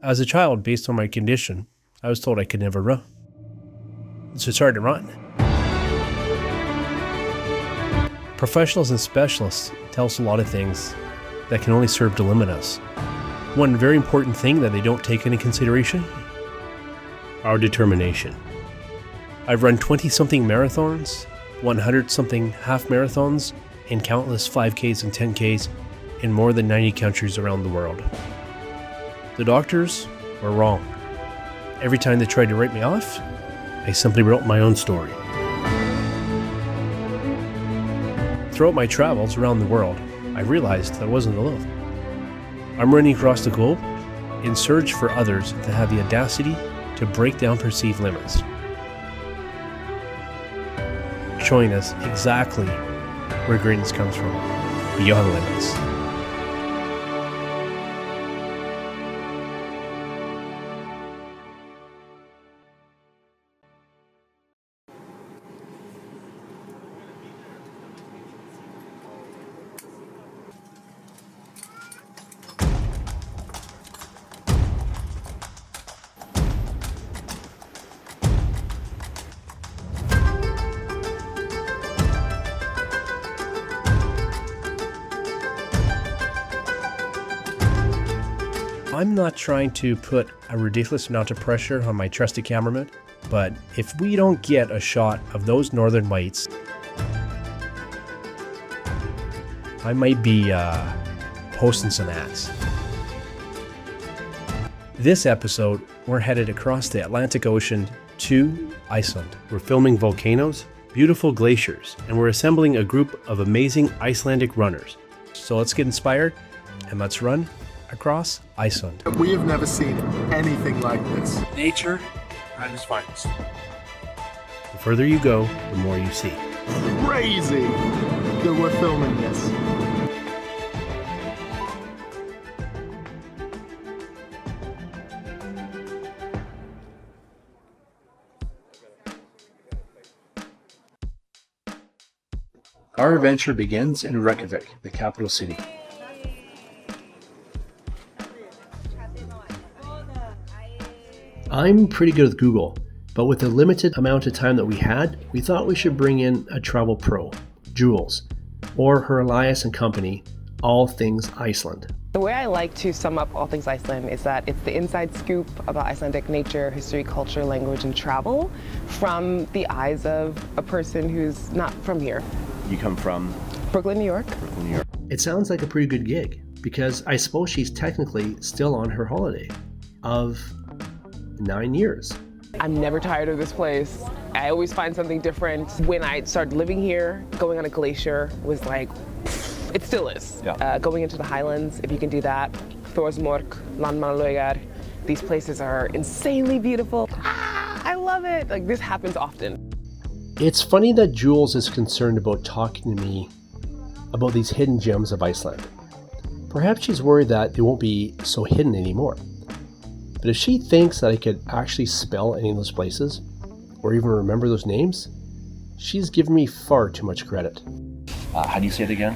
As a child, based on my condition, I was told I could never run. So it's hard to run. Professionals and specialists tell us a lot of things that can only serve to limit us. One very important thing that they don't take into consideration: our determination. I've run 20-something marathons, 100-something half marathons, and countless 5Ks and 10Ks in more than 90 countries around the world. The doctors were wrong. Every time they tried to write me off, I simply wrote my own story. Throughout my travels around the world, I realized that I wasn't alone. I'm running across the globe in search for others to have the audacity to break down perceived limits, showing us exactly where greatness comes from, beyond limits. I'm not trying to put a ridiculous amount of pressure on my trusted cameraman, but if we don't get a shot of those northern lights, I might be posting some ads. This episode, we're headed across the Atlantic Ocean to Iceland. We're filming volcanoes, beautiful glaciers, and we're assembling a group of amazing Icelandic runners. So let's get inspired and let's run across Iceland. We have never seen anything like this. Nature at its finest. The further you go, the more you see. Crazy that we're filming this. Our adventure begins in Reykjavik, the capital city. I'm pretty good with Google, but with the limited amount of time that we had, we thought we should bring in a travel pro, Jules, or her Elias and company, All Things Iceland. The way I like to sum up All Things Iceland is that it's the inside scoop about Icelandic nature, history, culture, language, and travel from the eyes of a person who's not from here. You come from? Brooklyn, New York. Brooklyn, New York. It sounds like a pretty good gig, because I suppose she's technically still on her holiday of 9 years. I'm never tired of this place. I always find something different. When I started living here, going on a glacier was like, it still is. Yeah. Going into the highlands, if you can do that. Thorsmork, Landmannalaugar, these places are insanely beautiful. I love it. Like, this happens often. It's funny that Jules is concerned about talking to me about these hidden gems of Iceland. Perhaps she's worried that they won't be so hidden anymore. But if she thinks that I could actually spell any of those places, or even remember those names, she's given me far too much credit. How do you say it again?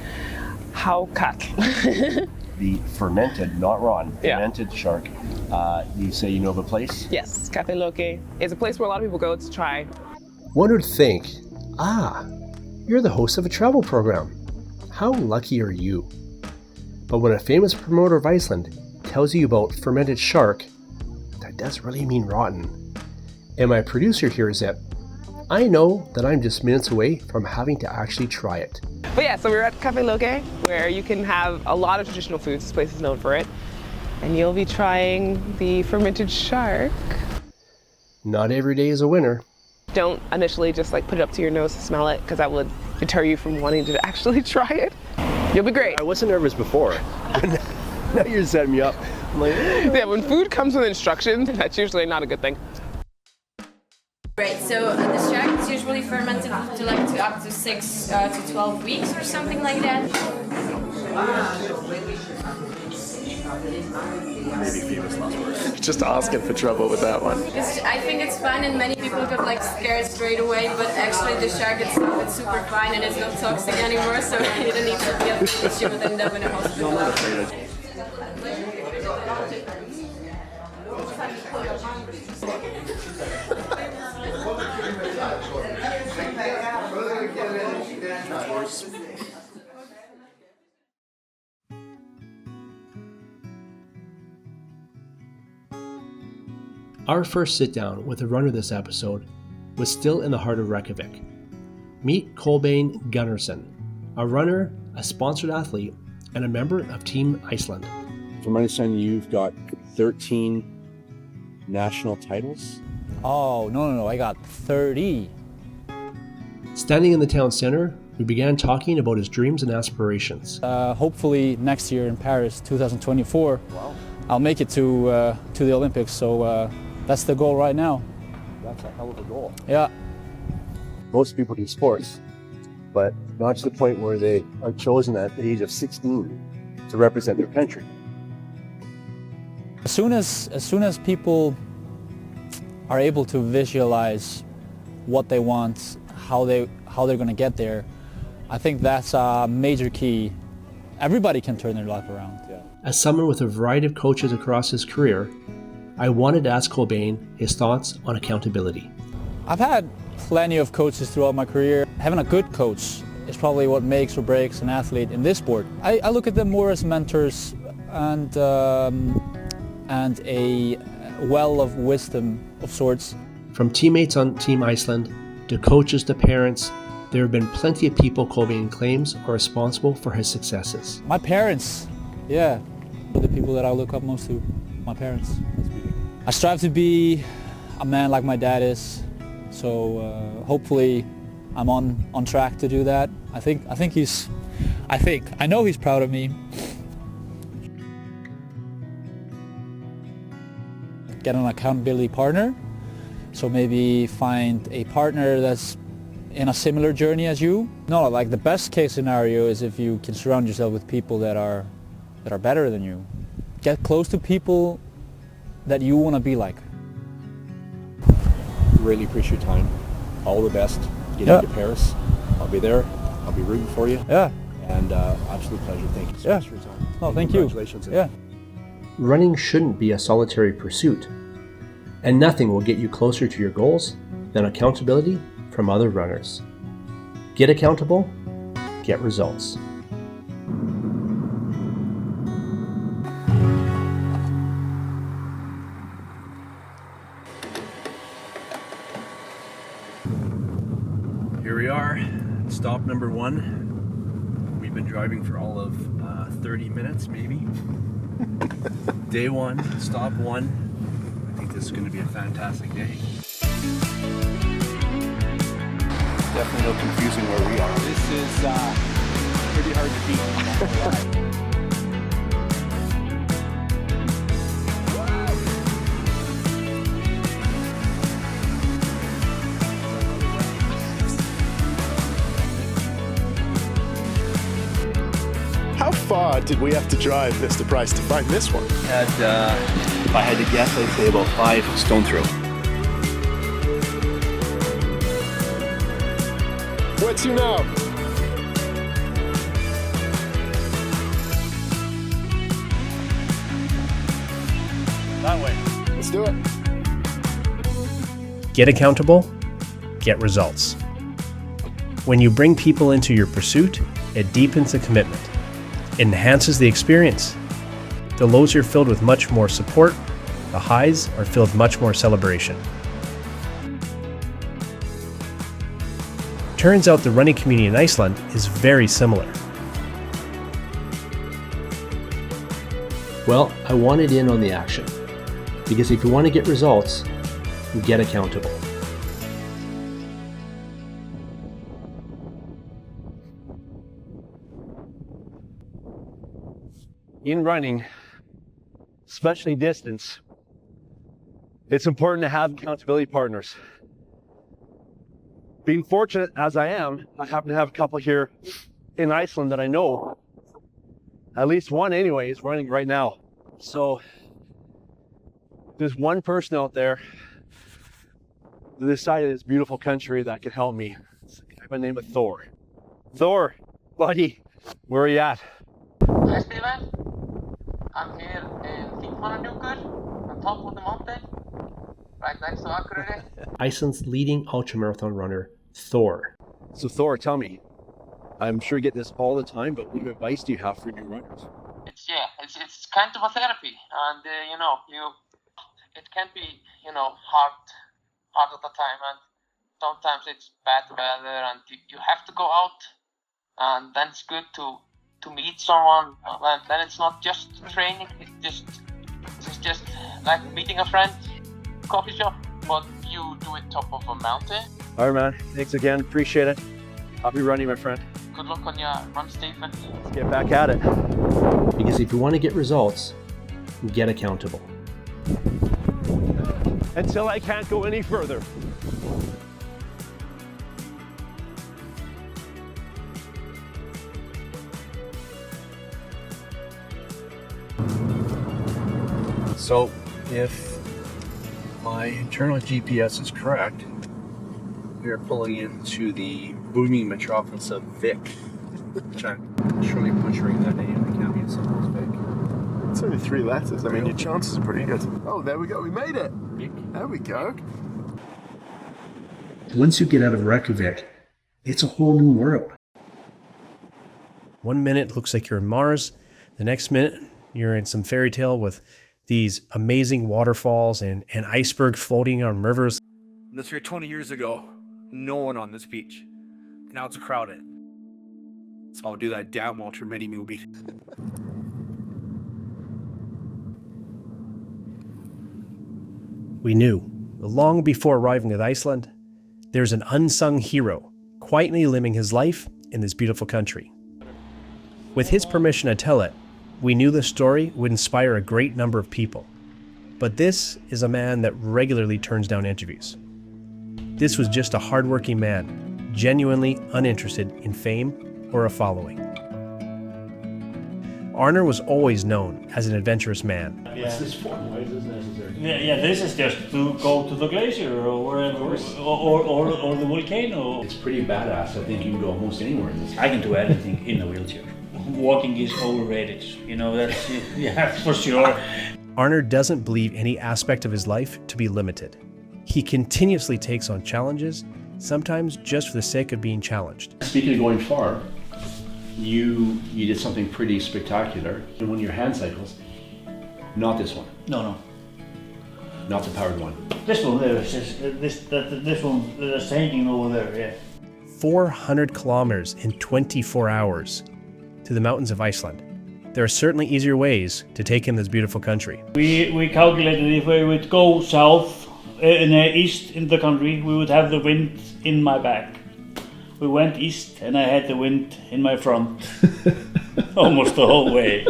Hákarl. The fermented, not rotten, Yeah. fermented shark. You say you know the place? Yes, Café Loke is a place where a lot of people go to try. One would think, you're the host of a travel program. How lucky are you? But when a famous promoter of Iceland tells you about fermented shark, that does really mean rotten. And my producer here is that I know that I'm just minutes away from having to actually try it. But yeah, so we're at Café Loke, where you can have a lot of traditional foods. This place is known for it. And you'll be trying the fermented shark. Not every day is a winner. Don't initially just like put it up to your nose to smell it, because that would deter you from wanting to actually try it. You'll be great. I wasn't nervous before. Now you're setting me up. I'm like, Yeah, when food comes with instructions, that's usually not a good thing. Right, so the shark is usually fermented to up to 6 to 12 weeks or something like that. maybe famous last words. Just asking for trouble with that one. I think it's fine, and many people got like scared straight away, but actually the shark itself is super fine and it's not toxic anymore, so you don't need to be an issue with end up in a hospital. No, I'm not afraid. Our first sit-down with a runner this episode was still in the heart of Reykjavik. Meet Kolbeinn Gunnarsson, a runner, a sponsored athlete, and a member of Team Iceland. From my understanding, you've got 13 national titles. Oh, no, I got 30. Standing in the town center, we began talking about his dreams and aspirations. Hopefully next year in Paris, 2024, I'll make it to the Olympics. So that's the goal right now. That's a hell of a goal. Yeah. Most people do sports, but not to the point where they are chosen at the age of 16 to represent their country. As soon as people are able to visualize what they want, how they're going to get there, I think that's a major key. Everybody can turn their life around. Yeah. As someone with a variety of coaches across his career, I wanted to ask Kolbeinn his thoughts on accountability. I've had plenty of coaches throughout my career. Having a good coach is probably what makes or breaks an athlete in this sport. I look at them more as mentors and a well of wisdom of sorts. From teammates on Team Iceland to coaches to parents, there have been plenty of people Kolbeinn claims are responsible for his successes. My parents, yeah, the people that I look up most to, my parents. I strive to be a man like my dad is, so hopefully I'm on track to do that. I know he's proud of me. Get an accountability partner, so maybe find a partner that's in a similar journey as you. No, like the best case scenario is if you can surround yourself with people that are better than you. Get close to people that you want to be like. Really appreciate your time. All the best. Get into Paris. I'll be there. I'll be rooting for you. Yeah. And absolute pleasure. Thank you so much for your time. Oh, thank you. Congratulations. Yeah. Running shouldn't be a solitary pursuit, and nothing will get you closer to your goals than accountability from other runners. Get accountable, get results. Here we are, stop number 1. We've been driving for all of 30 minutes, maybe. Day 1, stop 1. I think this is going to be a fantastic day. Definitely no confusing where we are. This is pretty hard to beat. How far did we have to drive, Mr. Price, to find this one? If I had to guess, I'd say about 5 stone throw. Where to now? That way. Let's do it. Get accountable, get results. When you bring people into your pursuit, it deepens the commitment. It enhances the experience. The lows are filled with much more support. The highs are filled with much more celebration. Turns out the running community in Iceland is very similar. Well, I wanted in on the action, because if you want to get results, get accountable. In running, especially distance, it's important to have accountability partners. Being fortunate as I am, I happen to have a couple here in Iceland that I know. At least one anyway is running right now. So there's one person out there that decided this beautiful country that can help me. It's a guy by the name of Thor. Thor, buddy, where are you at? Hi Steven, I'm here in Thingvallahnjúkur. I'm top of the mountain, right next to Akureyri. Iceland's leading ultramarathon runner, Thor. So Thor, tell me, I'm sure you get this all the time, but what advice do you have for new runners? It's kind of a therapy, and it can be hard at the time, and sometimes it's bad weather, and you have to go out, and then it's good to meet someone, and then it's not just training, it's just like meeting a friend, coffee shop, but you do it top of a mountain. All right, man. Thanks again. Appreciate it. Happy running, my friend. Good luck on your run, Stephen. Let's get back at it. Because if you want to get results, get accountable. Until I can't go any further. So, if my internal GPS is correct, we are pulling into the booming metropolis of Vic. Which I'm surely butchering that name. It can't be as simple as Vic. It's only 3 letters. I mean, your chances are pretty good. Oh, there we go. We made it. There we go. Once you get out of Reykjavik, it's a whole new world. 1 minute looks like you're in Mars. The next minute, you're in some fairy tale with these amazing waterfalls and icebergs floating on rivers. This here 20 years ago, no one on this beach. Now it's crowded. So I'll do that damn ultra mini movie. We knew, long before arriving at Iceland, there's an unsung hero quietly living his life in this beautiful country. With his permission to tell it, we knew the story would inspire a great number of people. But this is a man that regularly turns down interviews. This was just a hardworking man, genuinely uninterested in fame or a following. Arnar was always known as an adventurous man. What's this for? Why is this necessary? Yeah, this is just to go to the glacier or wherever, or the volcano. It's pretty badass. I think you can go almost anywhere in this. I can do anything in a wheelchair. Walking is overrated, that's yeah, for sure. Arnar doesn't believe any aspect of his life to be limited. He continuously takes on challenges, sometimes just for the sake of being challenged. Speaking of going far, you did something pretty spectacular in one of your hand cycles. Not this one. No. Not the powered one. This one there, this one that's hanging over there, yeah. 400 kilometers in 24 hours to the mountains of Iceland. There are certainly easier ways to take in this beautiful country. We calculated if we would go south, east in the country, we would have the wind in my back. We went east and I had the wind in my front almost the whole way.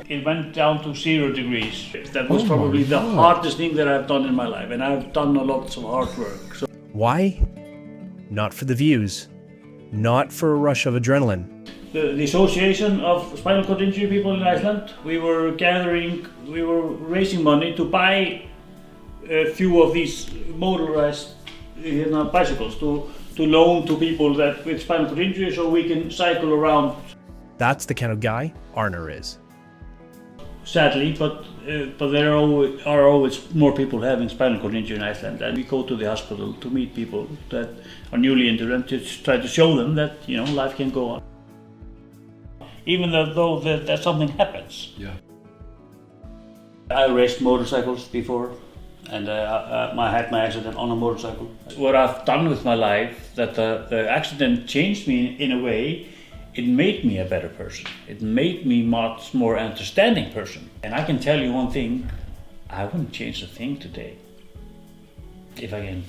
It went down to 0 degrees. That was probably the hardest thing that I've done in my life, and I've done a lot of hard work. So. Why? Not for the views, not for a rush of adrenaline. The Association of Spinal Cord Injury People in Iceland, we were raising money to buy a few of these motorized bicycles to loan to people that with spinal cord injury so we can cycle around. That's the kind of guy Arnar is. Sadly, but there are always more people having spinal cord injury in Iceland, and we go to the hospital to meet people that are newly injured and to try to show them that life can go on. Even though that something happens. Yeah. I raced motorcycles before, and I had my accident on a motorcycle. What I've done with my life, that the accident changed me in a way, it made me a better person. It made me much more understanding person. And I can tell you one thing, I wouldn't change a thing today. If I can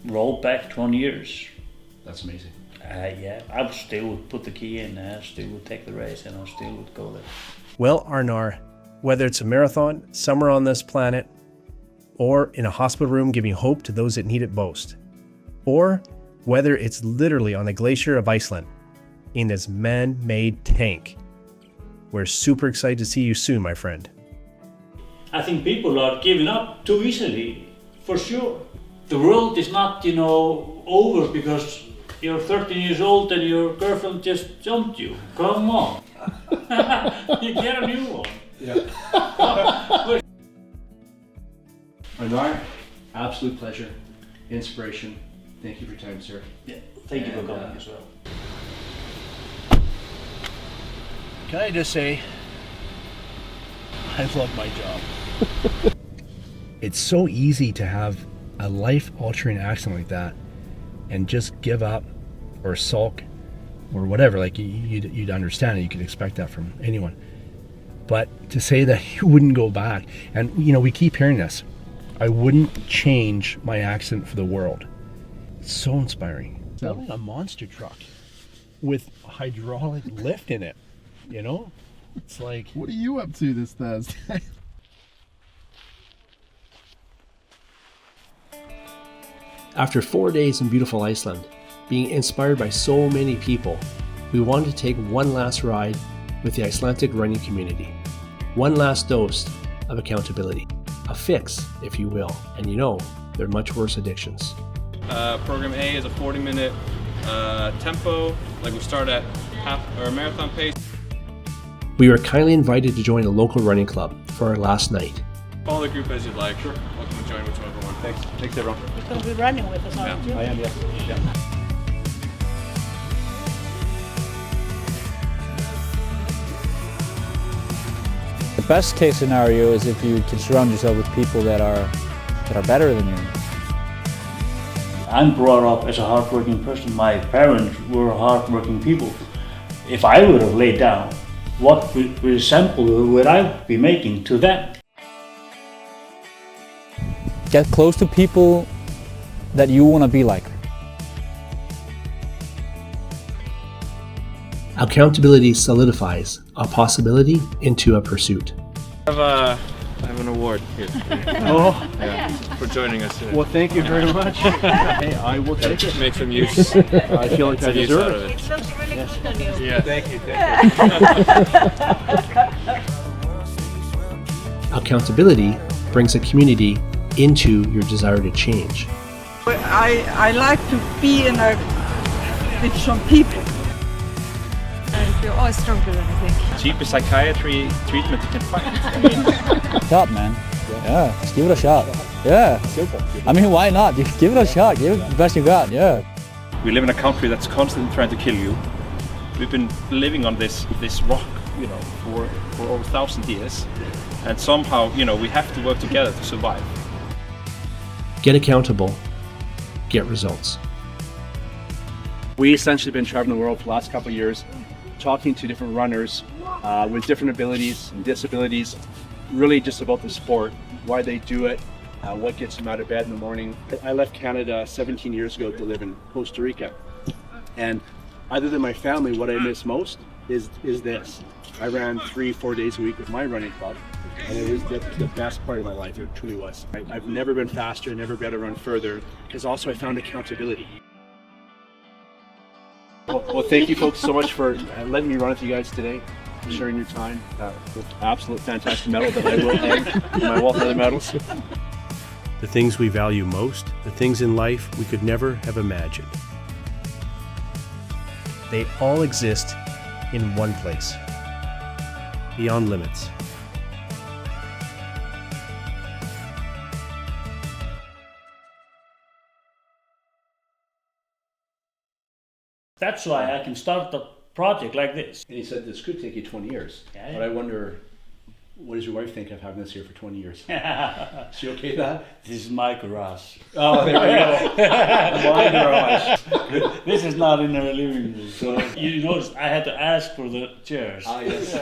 roll back 20 years. That's amazing. Yeah, I still would put the key in, I still would take the race, and I still would go there. Well, Arnar, whether it's a marathon somewhere on this planet, or in a hospital room giving hope to those that need it most, or whether it's literally on the glacier of Iceland, in this man-made tank, we're super excited to see you soon, my friend. I think people are giving up too easily, for sure. The world is not, over because you're 13 years old and your girlfriend just jumped you. Come on. You get a new one. Yeah. Bernard, absolute pleasure, inspiration. Thank you for your time, sir. Yeah, thank you for coming as well. Can I just say, I love my job. It's so easy to have a life-altering accident like that and just give up or sulk or whatever. Like you'd understand it, you could expect that from anyone. But to say that you wouldn't go back, and you know, we keep hearing this, I wouldn't change my accident for the world. It's so inspiring. Selling a monster truck with hydraulic lift in it, you know? It's like, What are you up to this Thursday? After 4 days in beautiful Iceland, being inspired by so many people, we wanted to take one last ride with the Icelandic running community. One last dose of accountability. A fix, if you will. And you know, there are much worse addictions. Program A is a 40-minute tempo, like we start at half or marathon pace. We were kindly invited to join a local running club for our last night. Follow the group as you'd like. Sure. Welcome to join whichever one. thanks everyone. You're going to be running with us, aren't you? I am, yeah. The best case scenario is if you can surround yourself with people that are better than you. I'm brought up as a hardworking person. My parents were hardworking people. If I would have laid down, what example would I be making to them? Get close to people that you want to be like. Accountability solidifies a possibility into a pursuit. I have an award here for joining us today. Well, thank you very much. Hey, I will take it. Make some use. I feel like I deserve it. It looks really good on you. Yeah. Thank you. Accountability brings a community into your desire to change. I like to be with some people. I feel always stronger than I think. Cheapest psychiatry treatment you can find. Shot, man. Yeah, just give it a shot. Yeah. I mean, why not? Just give it a shot. Give it the best you got. Yeah. We live in a country that's constantly trying to kill you. We've been living on this rock, you know, for over 1,000 years, and somehow, you know, we have to work together to survive. Get accountable, get results. We essentially been traveling the world for the last couple of years, talking to different runners with different abilities and disabilities, really just about the sport, why they do it, what gets them out of bed in the morning. I left Canada 17 years ago to live in Costa Rica, and other than my family, what I miss most is this. I ran 3-4 days a week with my running club, and it was the best part of my life. It truly was. I've never been faster, never been able to run further, because also I found accountability. Well, thank you folks so much for letting me run with you guys today, sharing your time. Absolute fantastic medal that I will hang in my wall of other medals. The things we value most, the things in life we could never have imagined. They all exist in one place, beyond limits. That's why I can start a project like this. And he said this could take you 20 years. Yeah. But I wonder, what does your wife think of having this here for 20 years? Is she okay with that? This is my garage. Oh, there we go. My garage. This is not in our living room. So you notice I had to ask for the chairs. Ah, yes.